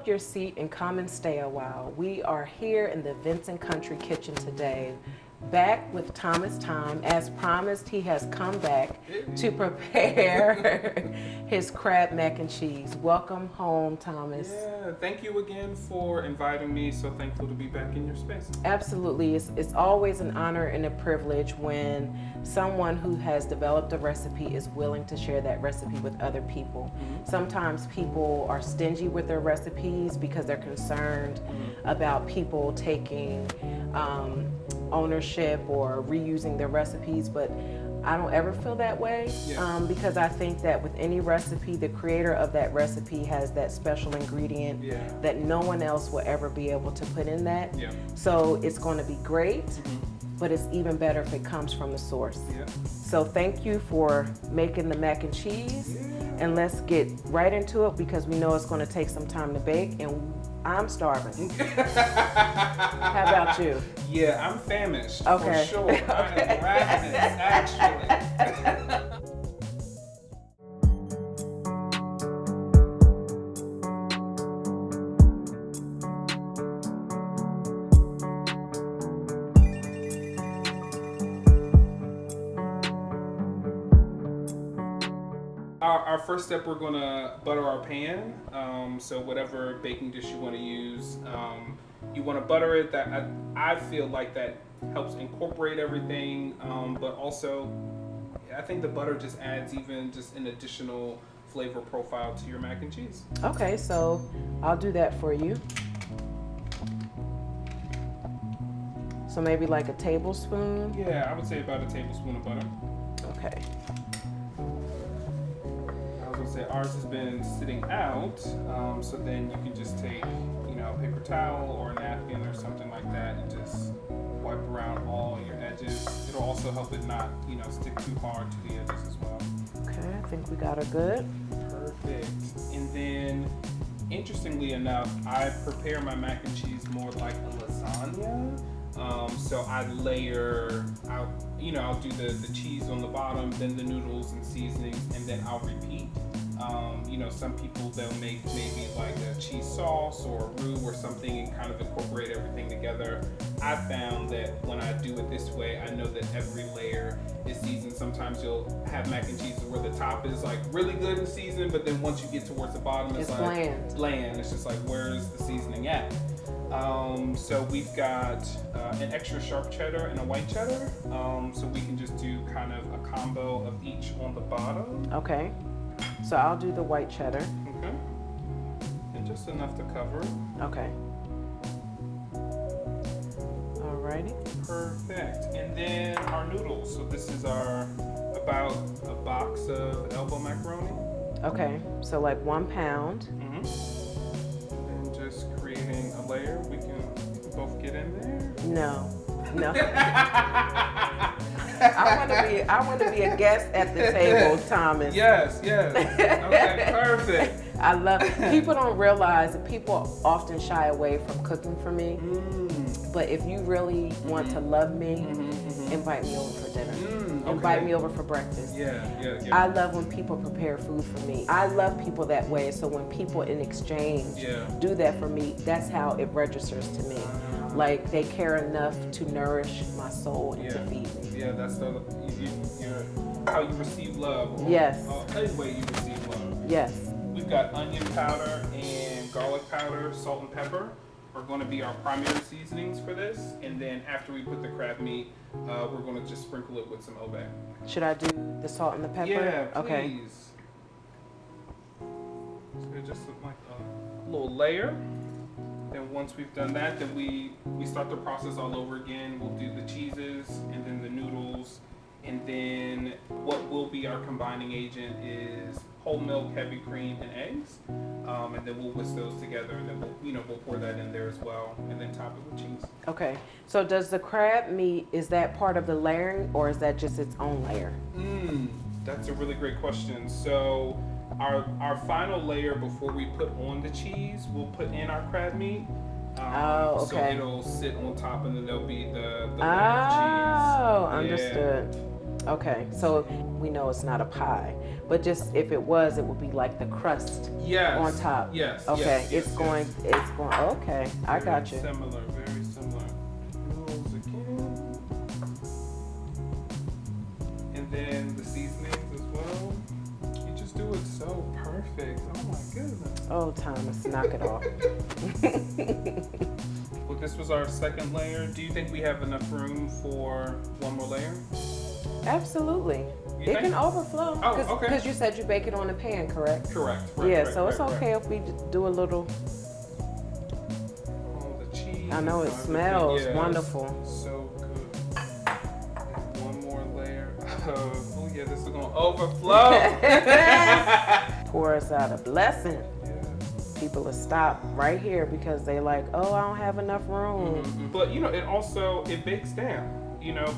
up your seat and come and stay a while. We are here in the Vincent Country kitchen today, back with Thomas Thyme. As promised, he has come back to prepare his crab mac and cheese. Welcome home, Thomas. Yeah, thank you again for inviting me. So thankful to be back in your space. Absolutely. It's always an honor and a privilege when someone who has developed a recipe is willing to share that recipe with other people. Sometimes people are stingy with their recipes because they're concerned about people taking ownership or reusing their recipes, but I don't ever feel that way because I think that with any recipe, the creator of that recipe has that special ingredient that no one else will ever be able to put in that. So it's going to be great, but it's even better if it comes from the source. So thank you for making the mac and cheese, and let's get right into it because we know it's going to take some time to bake, and I'm starving. How about you? Yeah, I'm famished for sure. I am ravenous, actually. Our first step, we're gonna butter our pan. So whatever baking dish you want to use, you want to butter it. That I feel like that helps incorporate everything, but also I think the butter just adds even just an additional flavor profile to your mac and cheese. Okay, so I'll do that for you. So maybe like a tablespoon? Yeah, I would say about a tablespoon of butter. Okay. Say ours has been sitting out, so then you can just take, a paper towel or a napkin or something like that and just wipe around all your edges. It'll also help it not, stick too hard to the edges as well. Okay, I think we got her good. Perfect. And then, interestingly enough, I prepare my mac and cheese more like a lasagna. So I layer out, I'll do the cheese on the bottom, then the noodles and seasonings, and then I'll repeat. Some people, they'll make maybe like a cheese sauce or a roux or something and kind of incorporate everything together. I found that when I do it this way, I know that every layer is seasoned. Sometimes you'll have mac and cheese where the top is like really good and seasoned, but then once you get towards the bottom, it's like bland. It's just like, where's the seasoning at? So we've got an extra sharp cheddar and a white cheddar. So we can just do kind of a combo of each on the bottom. Okay. So I'll do the white cheddar. Okay. And just enough to cover. Okay. Alrighty. Perfect. And then our noodles. So this is about a box of elbow macaroni. Okay. So like 1 pound. And just creating a layer. We can both get in there. No. I want to be a guest at the table, Thomas. Yes. Okay, perfect. I love people don't realize that people often shy away from cooking for me. But if you really want to love me, invite me over for dinner. Invite me over for breakfast. Yeah. I love when people prepare food for me. I love people that way. So when people in exchange do that for me, that's how it registers to me. Like they care enough to nourish my soul and to feed me. Yeah, that's how you receive love. Yes. Any way you receive love. Yes. We've got onion powder and garlic powder, salt and pepper are going to be our primary seasonings for this. And then after we put the crab meat, we're going to just sprinkle it with some obe. Should I do the salt and the pepper? Yeah, please. Okay. So just like a little layer. Then once we've done that, then we start the process all over again. We'll do the cheeses and then the noodles. And then what will be our combining agent is whole milk, heavy cream, and eggs. And then we'll whisk those together, and then we'll pour that in there as well, and then top it with cheese. Okay. So does the crab meat, is that part of the layering, or is that just its own layer? That's a really great question. So our final layer before we put on the cheese, we'll put in our crab meat. So it'll sit on top, and then there'll be the layer of cheese. Oh, understood. Okay, so we know it's not a pie, but just if it was, it would be like the crust on top. Yes. Okay, yes, it's going. Okay, I got you. Very similar. Noodles again. And then the seasonings as well. You just do it so perfect. Oh my goodness. Oh, Thomas, knock it off. Well, this was our second layer. Do you think we have enough room for one more layer? Absolutely. It can overflow. Oh, okay. Because you said you bake it on a pan, correct? Correct. So it's okay if we do a little. Oh, the cheese. I know it smells wonderful. So good. And one more layer. Oh yeah, this is gonna overflow. Pour us out a blessing. Yes. People will stop right here because they like, oh, I don't have enough room. Mm-hmm. But it bakes down.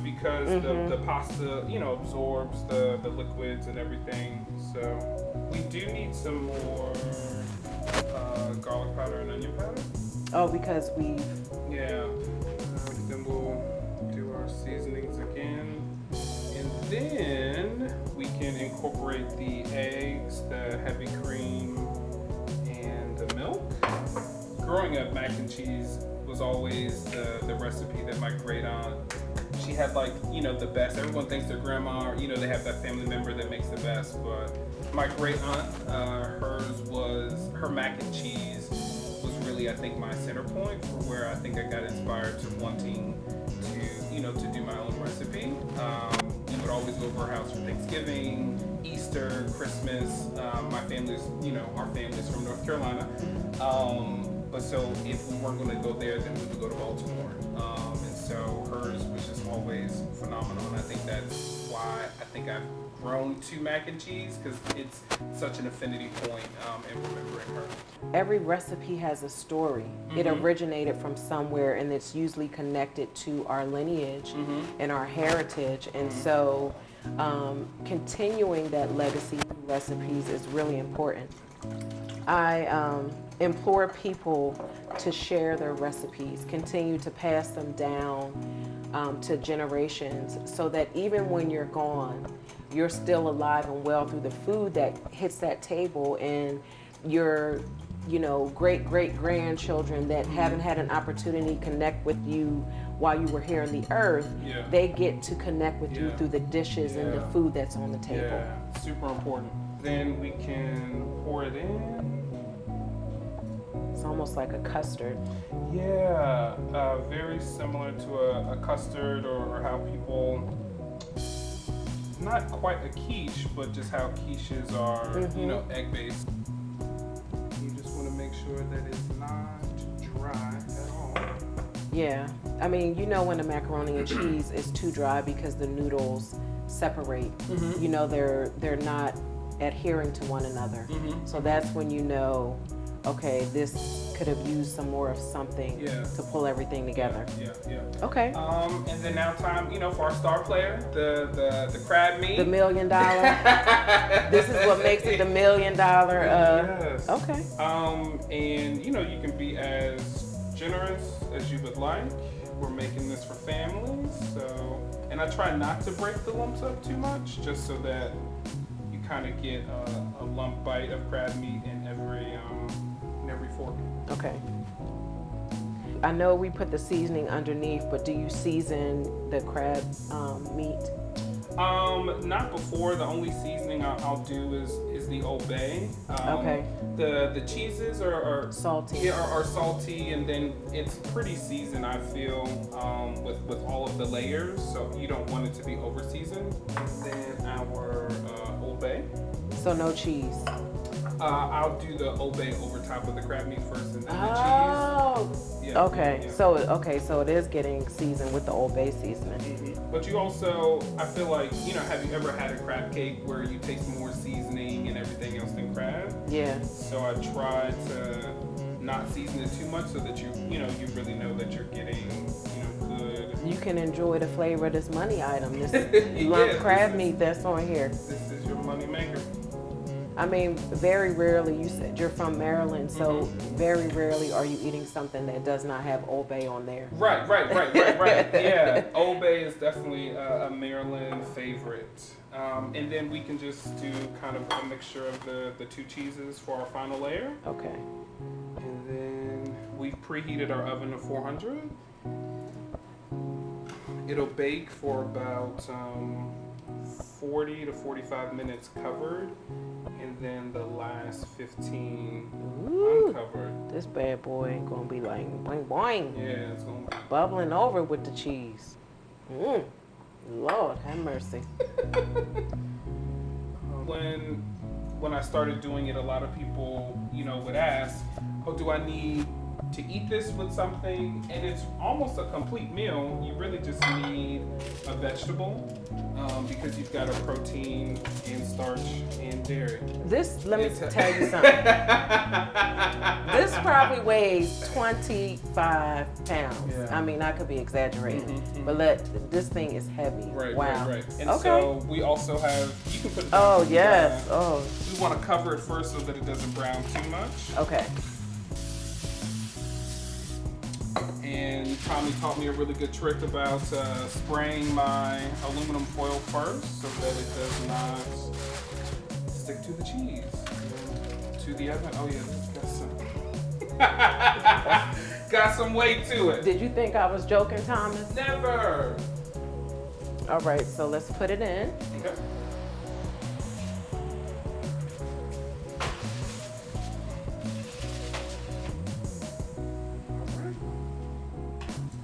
Because the pasta, absorbs the liquids and everything. So we do need some more garlic powder and onion powder. Oh, because we've... Yeah. Then we'll do our seasonings again. And then we can incorporate the eggs, the heavy cream, and the milk. Growing up, mac and cheese was always the recipe that my great aunt, she had the best. Everyone thinks their grandma, they have that family member that makes the best. But my great aunt, her mac and cheese was really, I think, my center point for where I think I got inspired to wanting to do my own recipe. We would always go over her house for Thanksgiving, Easter, Christmas. My family's, our family's from North Carolina. But so if we weren't going to go there, then we would go to Baltimore. And so hers was just always phenomenal. And I think that's why I think I've grown to mac and cheese, because it's such an affinity point in remembering her. Every recipe has a story. Mm-hmm. It originated from somewhere, and it's usually connected to our lineage and our heritage. And so continuing that legacy through recipes is really important. I implore people to share their recipes, continue to pass them down to generations, so that even when you're gone, you're still alive and well through the food that hits that table, and your great-great-grandchildren that haven't had an opportunity to connect with you while you were here on the earth, they get to connect with you through the dishes and the food that's on the table. Yeah, super important. Then we can pour it in. It's almost like a custard. Yeah, very similar to a custard, or how people, not quite a quiche, but just how quiches are, egg-based. You just want to make sure that it's not dry at all. Yeah, I mean, when the macaroni and cheese is too dry because the noodles separate. They're not adhering to one another. So that's when okay, this could have used some more of something to pull everything together. Yeah. Okay. And then now time, for our star player, the crab meat. The $1 million. This is what makes it the $1 million. Yes. Okay. And you can be as generous as you would like. We're making this for families, so, and I try not to break the lumps up too much, just so that you kind of get a lump bite of crab meat in every fork. Okay. I know we put the seasoning underneath, but do you season the crab meat? Not before. The only seasoning I'll do is the Old Bay. Okay. The cheeses are salty. Yeah, are salty, and then it's pretty seasoned, I feel, with all of the layers. So you don't want it to be over seasoned. And then our Old Bay. So no cheese. I'll do the Old Bay over top of the crab meat first, and then the cheese. Oh. Yeah, okay. Yeah. So it is getting seasoned with the Old Bay seasoning. Mm-hmm. But you also, I feel like, have you ever had a crab cake where you taste more seasoning and everything else than crab? Yeah. So I try to not season it too much, so that you really know that you're getting, good. You can enjoy the flavor of this money item. This lump crab meat that's on here. This is your money maker. I mean, very rarely, you said you're from Maryland, so very rarely are you eating something that does not have Old Bay on there. Right. Yeah, Old Bay is definitely a Maryland favorite. And then we can just do kind of a mixture of the two cheeses for our final layer. Okay. And then we've preheated our oven to 400. It'll bake for about 40 to 45 minutes covered, and then the last 15 uncovered. This bad boy ain't gonna be like boing boing. Yeah, it's gonna be bubbling over with the cheese. Lord have mercy. When I started doing it, a lot of people, would ask, "Oh, do I need to eat this with something?" And it's almost a complete meal. You really just need a vegetable because you've got a protein and starch and dairy. Let me tell you something. This probably weighs 25 pounds. Yeah. I mean, I could be exaggerating, but this thing is heavy. Right. And okay. So we also have, you can put it down. Oh, yes. We want to cover it first so that it doesn't brown too much. Okay. And Tommy taught me a really good trick about spraying my aluminum foil first so that it does not stick to the cheese. To the oven. Oh yeah, this got some weight to it. Did you think I was joking, Thomas? Never. All right, so let's put it in. Okay.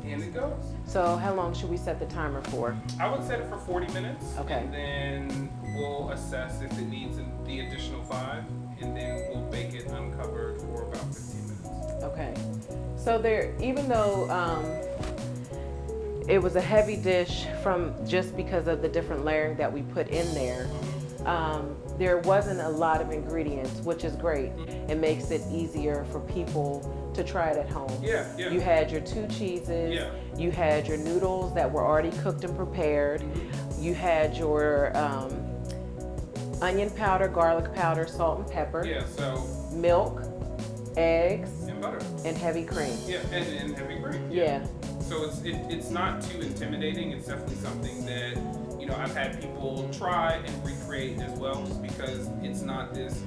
And it goes. So how long should we set the timer for? I would set it for 40 minutes. Okay. And then we'll assess if it needs the additional 5, and then we'll bake it uncovered for about 15 minutes. Okay. So even though it was a heavy dish just because of the different layering that we put in there, there wasn't a lot of ingredients, which is great. It makes it easier for people to try it at home. Yeah. You had your 2 cheeses. Yeah. You had your noodles that were already cooked and prepared. You had your onion powder, garlic powder, salt and pepper. Yeah, so milk, eggs, and butter. And heavy cream. Yeah, and heavy cream. Yeah. So it's not too intimidating. It's definitely something that I've had people try and recreate as well, just because it's not this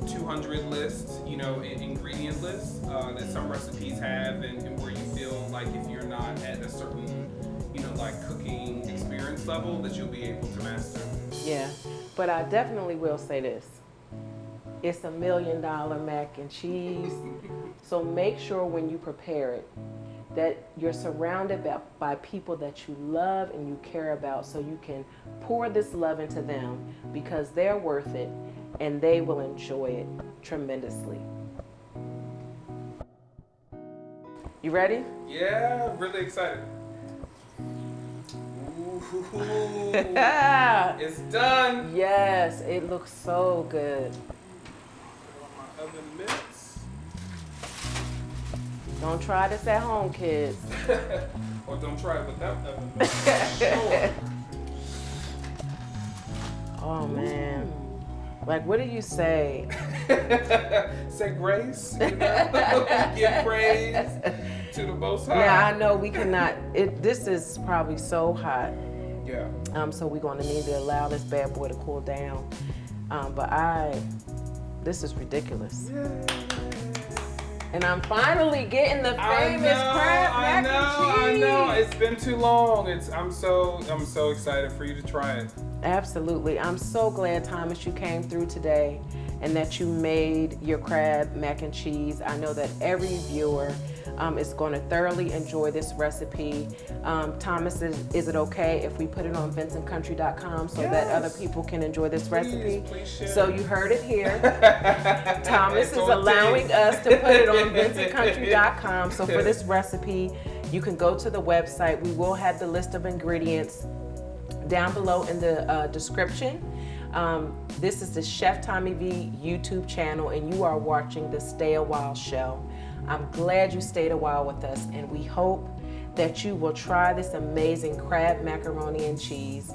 200 list, ingredient list that some recipes have, and where you feel like if you're not at a certain cooking experience level that you'll be able to master. Yeah, but I definitely will say this. It's $1 million mac and cheese. So make sure when you prepare it that you're surrounded by people that you love and you care about, so you can pour this love into them, because they're worth it and they will enjoy it tremendously. You ready? Yeah, really excited. Ooh, it's done. Yes, it looks so good. Put on my oven mitts. Don't try this at home, kids. Or don't try it without oven mitts. Sure. Oh man. Like, what do you say? Say grace, give praise to the Most High. Yeah, I know we cannot. This is probably so hot. Yeah. So we're going to need to allow this bad boy to cool down. This is ridiculous. Yay. And I'm finally getting the famous crab mac and cheese. I know. It's been too long. I'm so excited for you to try it. Absolutely. I'm so glad, Thomas, you came through today and that you made your crab mac and cheese. I know that every viewer is going to thoroughly enjoy this recipe. Thomas, is it okay if we put it on vincentcountry.com so that other people can enjoy this recipe? Please share. So you heard it here. Thomas is allowing us to put it on vincentcountry.com. So for this recipe, you can go to the website. We will have the list of ingredients down below in the description. This is the Chef Tommi V YouTube channel, and you are watching the Stay a While show. I'm glad you stayed a while with us, and we hope that you will try this amazing crab macaroni and cheese.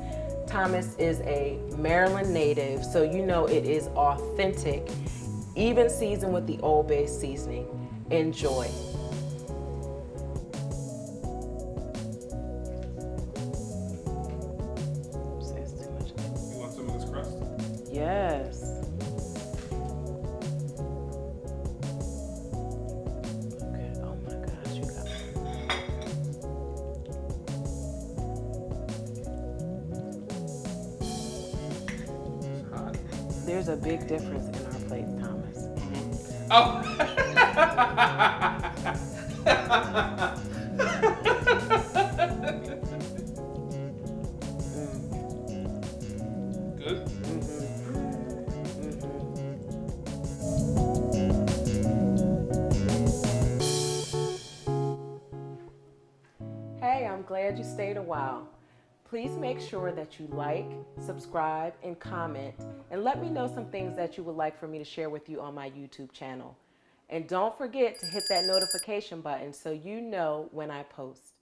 Thomas is a Maryland native, so you know it is authentic, even seasoned with the Old Bay seasoning. Enjoy. You want some of this crust? Yes. Okay. Oh my gosh, you got It's hot. There's a big difference in our plates, Thomas. Mm-hmm. Oh. Good. Hey, I'm glad you stayed a while. Please make sure that you like, subscribe, and comment, and let me know some things that you would like for me to share with you on my YouTube channel. And don't forget to hit that notification button so you know when I post.